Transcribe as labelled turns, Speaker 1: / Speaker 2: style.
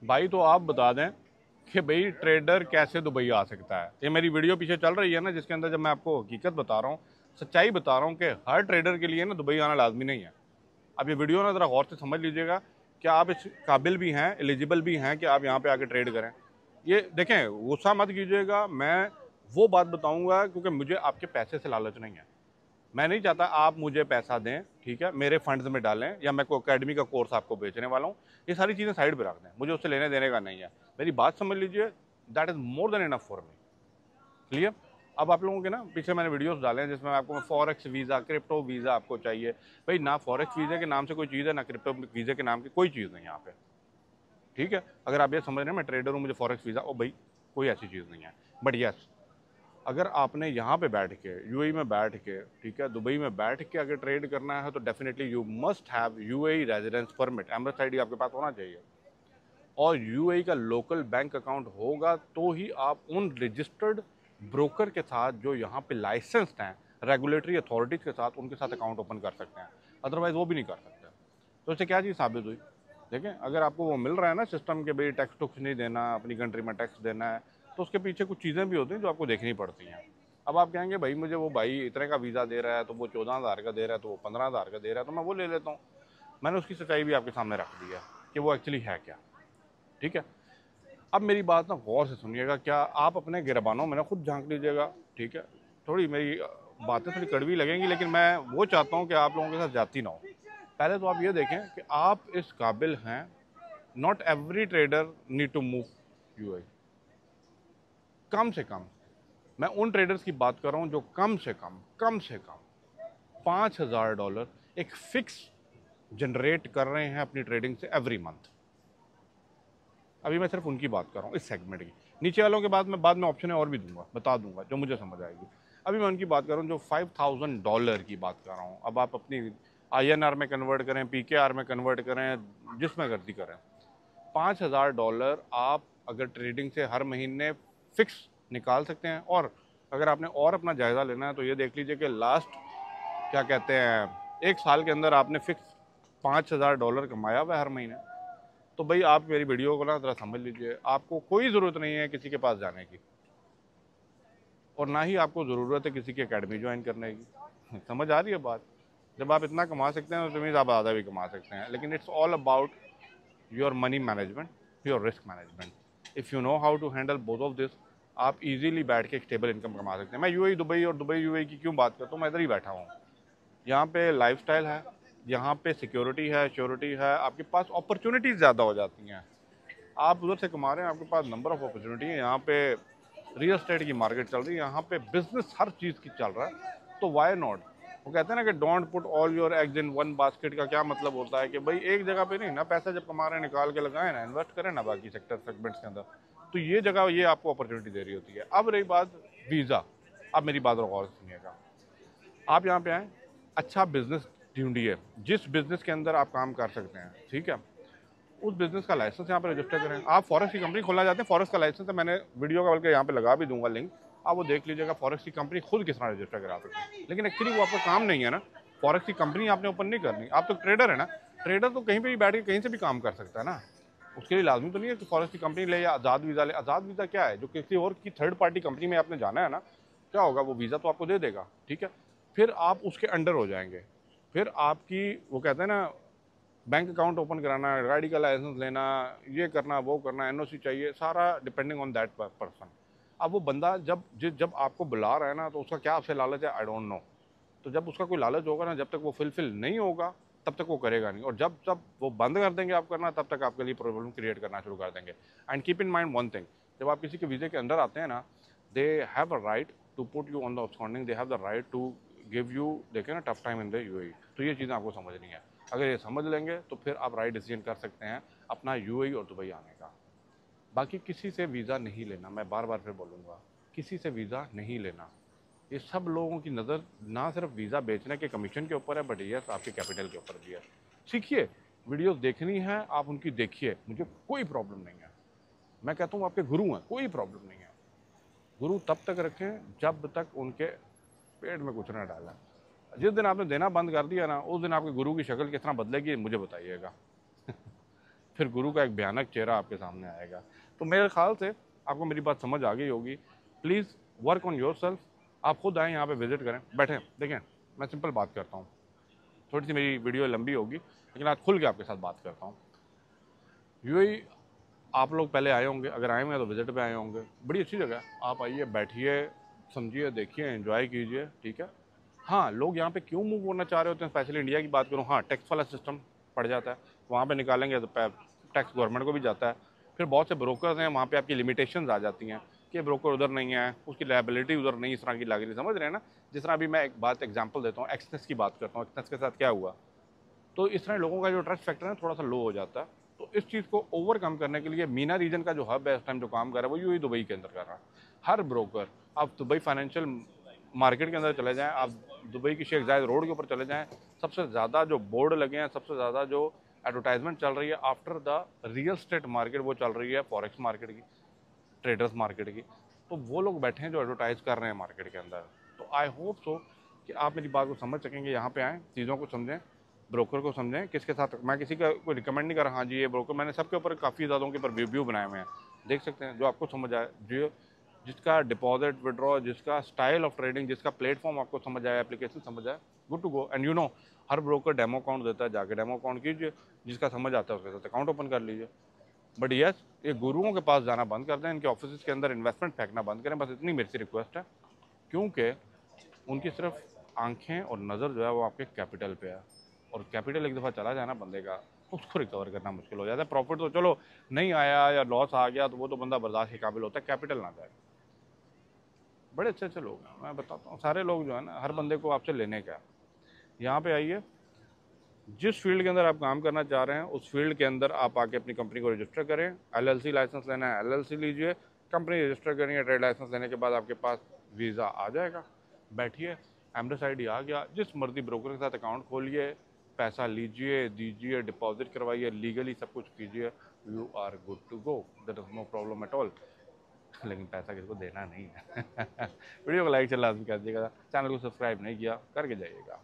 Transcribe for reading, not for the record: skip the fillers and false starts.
Speaker 1: भाई तो आप बता दें कि भाई ट्रेडर कैसे दुबई आ सकता है। ये मेरी वीडियो पीछे चल रही है ना, जिसके अंदर जब मैं आपको हकीकत बता रहा हूँ, सच्चाई बता रहा हूँ कि हर ट्रेडर के लिए ना दुबई आना लाजमी नहीं है। अब ये वीडियो ना ज़रा गौर से समझ लीजिएगा कि आप इस काबिल भी हैं, एलिजिबल भी हैं कि आप यहाँ पे आके ट्रेड करें। ये देखें, गुस्सा मत कीजिएगा, मैं वो बात बताऊंगा क्योंकि मुझे आपके पैसे से लालच नहीं है। मैं नहीं चाहता आप मुझे पैसा दें, ठीक है, मेरे फंड्स में डालें, या मैं कोई अकेडमी का कोर्स आपको बेचने वाला हूँ। ये सारी चीज़ें साइड पे रख दें, मुझे उससे लेने देने का नहीं है। मेरी बात समझ लीजिए, that is more than enough for me. Clear? अब आप लोगों के ना पीछे मैंने वीडियोस डाले हैं जिसमें आपको फॉरेक्स वीज़ा, क्रिप्टो वीज़ा आपको चाहिए। भाई ना फॉरेक्स वीज़ा के नाम से कोई चीज़ है, ना क्रिप्टो वीज़ा के नाम की कोई चीज़ नहीं यहाँ पे। ठीक है, अगर आप ये समझ रहे हैं मैं ट्रेडर हूँ, मुझे फॉरेक्स वीज़ा, ओ भाई कोई ऐसी चीज़ नहीं है। बट यस, अगर आपने यहाँ पे बैठ के, यूएई में बैठ के, ठीक है, दुबई में बैठ के अगर ट्रेड करना है तो definitely you must have UAE residence permit, Emirates ID आपके पास होना चाहिए, और यूएई का लोकल बैंक अकाउंट होगा तो ही आप उन रजिस्टर्ड ब्रोकर के साथ जो यहाँ पे लाइसेंस्ड हैं, रेगुलेटरी अथॉरिटीज़ के साथ, उनके साथ अकाउंट ओपन कर सकते हैं। अदरवाइज वो भी नहीं कर सकते। तो इससे क्या चीज़ साबित हुई? देखें, अगर आपको वो मिल रहा है ना सिस्टम के, भाई टैक्स टुक्स नहीं देना, अपनी कंट्री में टैक्स देना है, तो उसके पीछे कुछ चीज़ें भी होती हैं जो आपको देखनी पड़ती हैं। अब आप कहेंगे भाई मुझे वो भाई इतने का वीज़ा दे रहा है, तो वो 14,000 का दे रहा है, तो वो 15,000 का दे रहा है, तो मैं वो ले लेता हूँ। मैंने उसकी सच्चाई भी आपके सामने रख दी है कि वो एक्चुअली है क्या। ठीक है, अब मेरी बात ना गौर से सुनिएगा, क्या आप अपने गिरबानों में ना खुद झांक लीजिएगा। ठीक है, थोड़ी मेरी बातें थोड़ी कड़वी लगेंगी, लेकिन मैं वो चाहता हूँ कि आप लोगों के साथ जाती ना हो। पहले तो आप ये देखें कि आप इस काबिल हैं। Not every trader need to move UAE. कम से कम मैं उन ट्रेडर्स की बात कर रहा हूँ जो कम से कम $5,000 एक फिक्स जनरेट कर रहे हैं अपनी ट्रेडिंग से एवरी मंथ। अभी मैं सिर्फ उनकी बात कर रहा हूँ इस सेगमेंट की। नीचे वालों के बाद में ऑप्शन और भी दूंगा, बता दूंगा जो मुझे समझ आएगी। अभी मैं उनकी बात कर रहा हूँ जो $5,000 की बात कर रहा हूँ। अब आप अपनी INR में कन्वर्ट करें, PKR में कन्वर्ट करें, जिसमें गर्दी करें, $5,000 आप अगर ट्रेडिंग से हर महीने फिक्स निकाल सकते हैं। और अगर आपने और अपना जायज़ा लेना है तो ये देख लीजिए कि लास्ट, क्या कहते हैं, एक साल के अंदर आपने फिक्स $5,000 कमाया हुआ है हर महीने। तो भाई आप मेरी वीडियो को ना ज़रा समझ लीजिए, आपको कोई ज़रूरत नहीं है किसी के पास जाने की, और ना ही आपको ज़रूरत है किसी की अकेडमी ज्वाइन करने की। समझ आ रही है बात? जब आप इतना कमा सकते हैं तो मीन्स आप ज़्यादा भी कमा सकते हैं। लेकिन it's all about your money management, your risk management. If you know how to handle both of this, आप इजीली बैठ के एक स्टेबल इनकम कमा सकते हैं। मैं यूएई दुबई और दुबई यूएई की क्यों बात करता हूँ? मैं इधर ही बैठा हूँ। यहाँ पे लाइफस्टाइल है, यहाँ पे सिक्योरिटी है, श्योरिटी है, आपके पास अपॉर्चुनिटीज़ ज़्यादा हो जाती हैं। आप उधर से कमा रहे हैं, आपके पास नंबर ऑफ अपॉर्चुनिटी है। यहाँ पे रियल एस्टेट की मार्केट चल रही है, यहाँ पे बिजनेस हर चीज़ की चल रहा है, तो वाई नॉट? वो कहते हैं ना कि don't put all your eggs in one basket. का क्या मतलब होता है कि भाई एक जगह पे नहीं ना, पैसा जब कमा रहे हैं निकाल के लगाएं ना, इन्वेस्ट करें ना बाकी सेगमेंट्स के अंदर। तो ये जगह ये आपको अपॉर्चुनिटी दे रही होती है। अब रही बात वीज़ा, अब मेरी बात गौर से सुनिएगा। आप यहाँ पे आए, अच्छा बिजनेस ढूंढिए, जिस बिजनेस के अंदर आप काम कर सकते हैं, ठीक है, उस बिजनेस का लाइसेंस यहाँ पे रजिस्टर करें। आप फॉरेक्स की कंपनी खोलना चाहते हैं, फॉरेक्स का लाइसेंस है, मैंने वीडियो का बल्कि यहाँ पे लगा भी दूंगा लिंक, आप वो देख लीजिएगा फॉरेक्स की कंपनी खुद किस तरह रजिस्टर करा सकते हैं। लेकिन एक्चुअली वो आपका काम नहीं है ना, फॉरेक्स की कंपनी आपने ओपन नहीं करनी। आप तो ट्रेडर है ना, ट्रेडर तो कहीं पर भी बैठ के कहीं से भी काम कर सकता है ना। उसके लिए लाजमी तो नहीं है कि फॉरेक्स की कंपनी ले या आज़ाद वीज़ा ले। आज़ाद वीज़ा क्या है? जो किसी और की थर्ड पार्टी कंपनी में आपने जाना है ना, क्या होगा, वो वीज़ा तो आपको दे देगा, ठीक है, फिर आप उसके अंडर हो जाएंगे। फिर आपकी, वो कहते हैं ना, बैंक अकाउंट ओपन कराना, गाड़ी का लाइसेंस लेना, ये करना, वो करना, एनओसी चाहिए, सारा डिपेंडिंग ऑन दैट पर्सन। अब वो बंदा जब आपको बुला रहा है ना, तो उसका क्या आपसे लालच है, आई डोंट नो। तो जब उसका कोई लालच होगा ना, जब तक वो फुलफिल नहीं होगा तब तक वो करेगा नहीं, और जब जब वो बंद कर देंगे आप करना, तब तक आपके लिए प्रॉब्लम क्रिएट करना शुरू कर देंगे। And keep in mind one thing, जब आप किसी के वीज़े के अंदर आते हैं ना, they have a right to put you on the outstanding, they have the right to give you, देखें ना, tough time in the UAE. तो ये चीज़ें आपको समझनी है। अगर ये समझ लेंगे तो फिर आप राइट डिसीजन कर सकते हैं अपना यूएई और दुबई आने का। बाकी किसी से वीज़ा नहीं लेना, मैं बार बार फिर बोलूँगा, किसी से वीज़ा नहीं लेना। ये सब लोगों की नज़र ना सिर्फ वीज़ा बेचने के कमीशन के ऊपर है, बट यस आपके कैपिटल के ऊपर भी है। सीखिए, वीडियोस देखनी है आप उनकी देखिए, मुझे कोई प्रॉब्लम नहीं है। मैं कहता हूँ आपके गुरु हैं, कोई प्रॉब्लम नहीं है। गुरु तब तक रखें जब तक उनके पेट में कुछ ना डालें। जिस दिन आपने देना बंद कर दिया ना, उस दिन आपके गुरु की शक्ल किस तरह बदलेगी मुझे बताइएगा। फिर गुरु का एक भयानक चेहरा आपके सामने आएगा। तो मेरे ख्याल से आपको मेरी बात समझ आ गई होगी। Please work on your self. आप खुद आएँ यहाँ पे विजिट करें, बैठें, देखें। मैं सिंपल बात करता हूँ, थोड़ी सी मेरी वीडियो लंबी होगी लेकिन आज खुल के आपके साथ बात करता हूँ। यूएई आप लोग पहले आए होंगे, अगर आए होंगे तो विजिट पे आए होंगे। बड़ी अच्छी जगह है, आप आइए, बैठिए, समझिए, देखिए, एंजॉय कीजिए, ठीक है। हाँ, लोग यहाँ पे क्यों मूव होना चाह रहे होते हैं, स्पेशली इंडिया की बात करूँ, हाँ, टैक्स वाला सिस्टम पड़ जाता है, वहाँ पे निकालेंगे तो टैक्स गवर्नमेंट को भी जाता है। फिर बहुत से ब्रोकर्स हैं, वहाँ पे आपकी लिमिटेशंस आ जाती हैं कि ब्रोकर उधर नहीं है, उसकी लायबिलिटी उधर नहीं, इस तरह की लग रही, समझ रहे हैं ना। जिस तरह अभी मैं एक बात एग्जाम्पल देता हूँ, एक्सनेस की बात करता हूँ, एक्सनेस के साथ क्या हुआ। तो इस तरह लोगों का जो ट्रस्ट फैक्टर है थोड़ा सा लो हो जाता है। तो इस चीज़ को ओवरकम करने के लिए मीना रीजन का जो हब है इस टाइम जो काम कर रहा है वो यूएई दुबई के अंदर कर रहा है। हर ब्रोकर, आप दुबई फाइनेंशियल मार्केट के अंदर चले जाएं, आप दुबई की शेख जायद रोड के ऊपर चले जाएं, सबसे ज़्यादा जो बोर्ड लगे हैं, सबसे ज़्यादा जो एडवर्टाइजमेंट चल रही है after the real estate market, वो चल रही है फॉरेक्स मार्केट की, ट्रेडर्स मार्केट की। तो वो लोग बैठे हैं जो एडवर्टाइज कर रहे हैं मार्केट के अंदर। तो आई होप सो कि आप मेरी बात को समझ सकेंगे, यहाँ पे आएँ, चीज़ों को समझें, ब्रोकर को समझें, किसके साथ। मैं किसी का कोई रिकमेंड नहीं कर रहा, हाँ जी ये ब्रोकर, मैंने सबके ऊपर काफ़ी ज़्यादा के ऊपर रिव्यू बनाए हुए हैं, देख सकते हैं। जो आपको समझ आए, जो जिसका डिपॉजिट विड्रॉ, जिसका स्टाइल ऑफ ट्रेडिंग, जिसका प्लेटफॉर्म आपको समझ आए, एप्लीकेशन समझ आए, good to go. And you know, हर ब्रोकर डेमो अकाउंट देता है, जाके डेमो अकाउंट कीजिए, जिसका समझ आता है उसके साथ अकाउंट ओपन कर लीजिए। बट यस, ये गुरुओं के पास जाना बंद कर दें, इनके ऑफिस के अंदर इन्वेस्टमेंट फेंकना बंद करें, बस इतनी मेरी सी रिक्वेस्ट है। क्योंकि उनकी सिर्फ आंखें और नज़र जो है वो आपके कैपिटल पे है, और कैपिटल एक दफ़ा चला जाए ना बंदे का, उसको रिकवर करना मुश्किल हो जाता है। प्रॉफिट तो चलो नहीं आया या लॉस आ गया तो वो तो बंदा बर्दाश्त के काबिल होता है, कैपिटल ना जाए। बड़े अच्छे अच्छे लोग हैं, मैं बताता हूँ, सारे लोग जो है ना, हर बंदे को आपसे लेने का। यहाँ पे आइए, जिस फील्ड के अंदर आप काम करना चाह रहे हैं उस फील्ड के अंदर आप आके अपनी कंपनी को रजिस्टर करें। एलएलसी लाइसेंस लेना है एलएलसी लीजिए, कंपनी रजिस्टर करेंगे, ट्रेड लाइसेंस लेने के बाद आपके पास वीज़ा आ जाएगा। बैठिए, एमरेस आईडी आ गया, जिस मर्जी ब्रोकर के साथ अकाउंट खोलिए, पैसा लीजिए, दीजिए, डिपॉजिट करवाइए, लीगली सब कुछ कीजिए, you are good to go, there is no problem at all. लेकिन पैसा किसी को देना नहीं है। वीडियो को लाइक लाजमी कर दीजिएगा, चैनल को सब्सक्राइब नहीं किया करके जाइएगा।